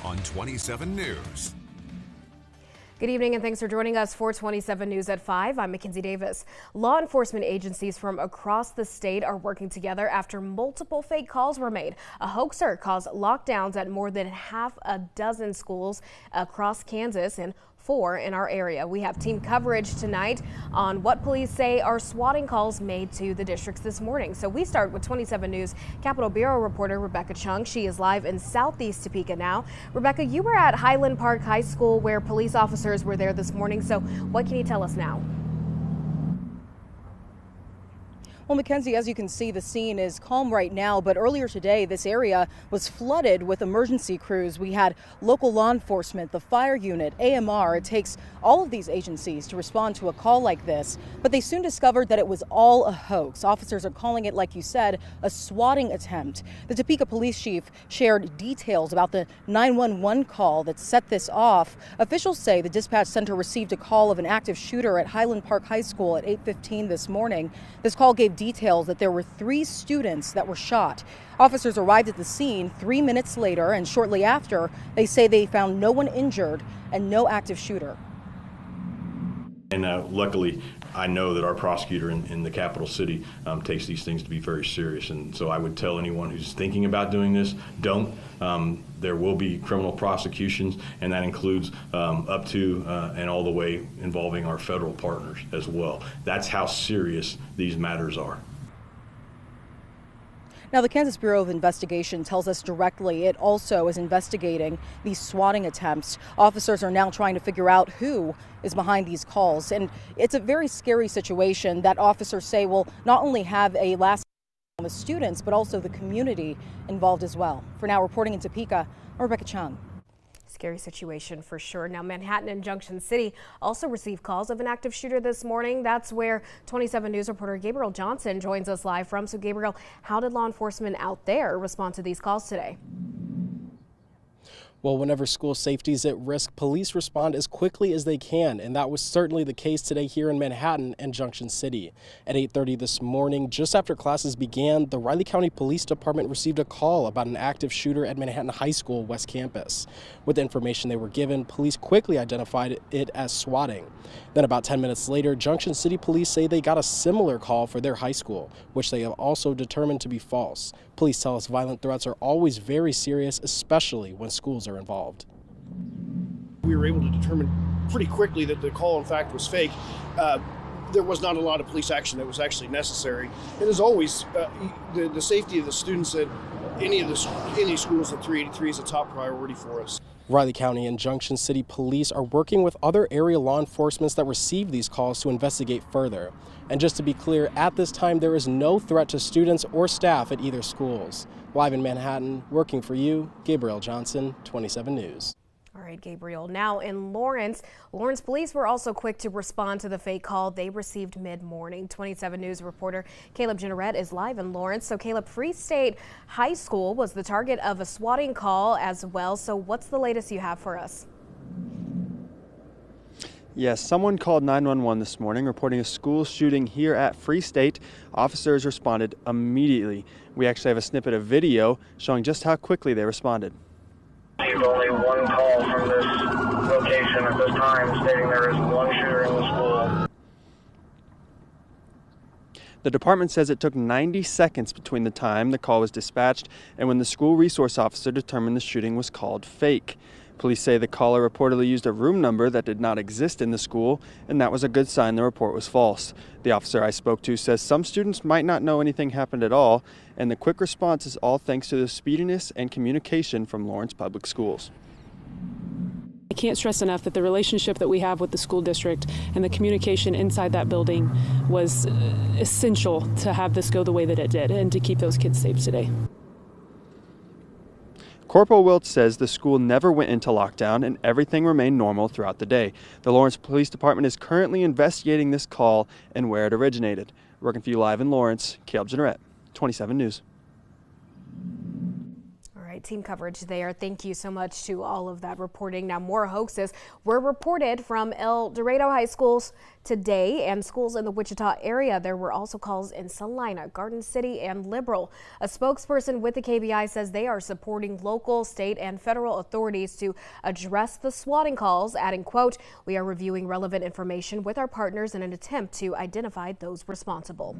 on 27 News. Good evening and thanks for joining us for 27 News at 5. I'm Mackenzie Davis. Law enforcement agencies from across the state are working together after multiple fake calls were made. A hoaxer caused lockdowns at more than half a dozen schools across Kansas and 4 in our area. We have team coverage tonight on what police say are swatting calls made to the districts this morning. So we start with 27 News Capitol Bureau reporter Rebecca Chung. She is live in southeast Topeka now. Rebecca, you were at Highland Park High School where police officers were there this morning. So what can you tell us now? Well, Mackenzie, as you can see, the scene is calm right now, but earlier today, this area was flooded with emergency crews. We had local law enforcement, the fire unit, AMR. It takes all of these agencies to respond to a call like this, but they soon discovered that it was all a hoax. Officers are calling it, like you said, a swatting attempt. The Topeka police chief shared details about the 911 call that set this off. Officials say the dispatch center received a call of an active shooter at Highland Park High School at 8:15 this morning. This call gave details that there were 3 students that were shot. Officers arrived at the scene 3 minutes later, and shortly after, they say they found no one injured and no active shooter. And luckily, I know that our prosecutor in the capital city takes these things to be very serious. And so I would tell anyone who's thinking about doing this, don't. There will be criminal prosecutions, and that includes up to and all the way involving our federal partners as well. That's how serious these matters are. Now, the Kansas Bureau of Investigation tells us directly it also is investigating these swatting attempts. Officers are now trying to figure out who is behind these calls. And it's a very scary situation that officers say will not only have a lasting on the students, but also the community involved as well. For now, reporting in Topeka, I'm Rebecca Chung. Scary situation for sure. Now, Manhattan and Junction City also received calls of an active shooter this morning. That's where 27 News reporter Gabriel Johnson joins us live from. So, Gabriel, how did law enforcement out there respond to these calls today? Well, whenever school safety is at risk, police respond as quickly as they can, and that was certainly the case today here in Manhattan and Junction City. At 8:30 this morning, just after classes began, the Riley County Police Department received a call about an active shooter at Manhattan High School West Campus. With the information they were given, police quickly identified it as swatting. Then about 10 minutes later, Junction City police say they got a similar call for their high school, which they have also determined to be false. Police tell us violent threats are always very serious, especially when schools are involved. We were able to determine pretty quickly that the call, in fact, was fake. There was not a lot of police action that was actually necessary. And as always, the safety of the students at any schools at 383 is a top priority for us. Riley County and Junction City police are working with other area law enforcement that received these calls to investigate further. And just to be clear, at this time, there is no threat to students or staff at either schools. Live in Manhattan, working for you, Gabriel Johnson, 27 News. All right, Gabriel. Now in Lawrence police were also quick to respond to the fake call they received mid-morning. 27 News reporter Caleb Jennerette is live in Lawrence. So Caleb, Free State High School was the target of a swatting call as well. So what's the latest you have for us? Yes, someone called 911 this morning reporting a school shooting here at Free State. Officers responded immediately. We actually have a snippet of video showing just how quickly they responded. Received only one call from this location at this time stating there is one shooter in the school. The department says it took 90 seconds between the time the call was dispatched and when the school resource officer determined the shooting was called fake. Police say the caller reportedly used a room number that did not exist in the school, and that was a good sign the report was false. The officer I spoke to says some students might not know anything happened at all, and the quick response is all thanks to the speediness and communication from Lawrence Public Schools. I can't stress enough that the relationship that we have with the school district and the communication inside that building was essential to have this go the way that it did and to keep those kids safe today. Corporal Wilt says the school never went into lockdown and everything remained normal throughout the day. The Lawrence Police Department is currently investigating this call and where it originated. Working for you live in Lawrence, Caleb Jennerette, 27 News. right, team coverage there. Thank you so much to all of that reporting. Now, more hoaxes were reported from El Dorado High Schools today and schools in the Wichita area. There were also calls in Salina, Garden City, and Liberal. A spokesperson with the KBI says they are supporting local, state, and federal authorities to address the swatting calls, adding, quote, "We are reviewing relevant information with our partners in an attempt to identify those responsible."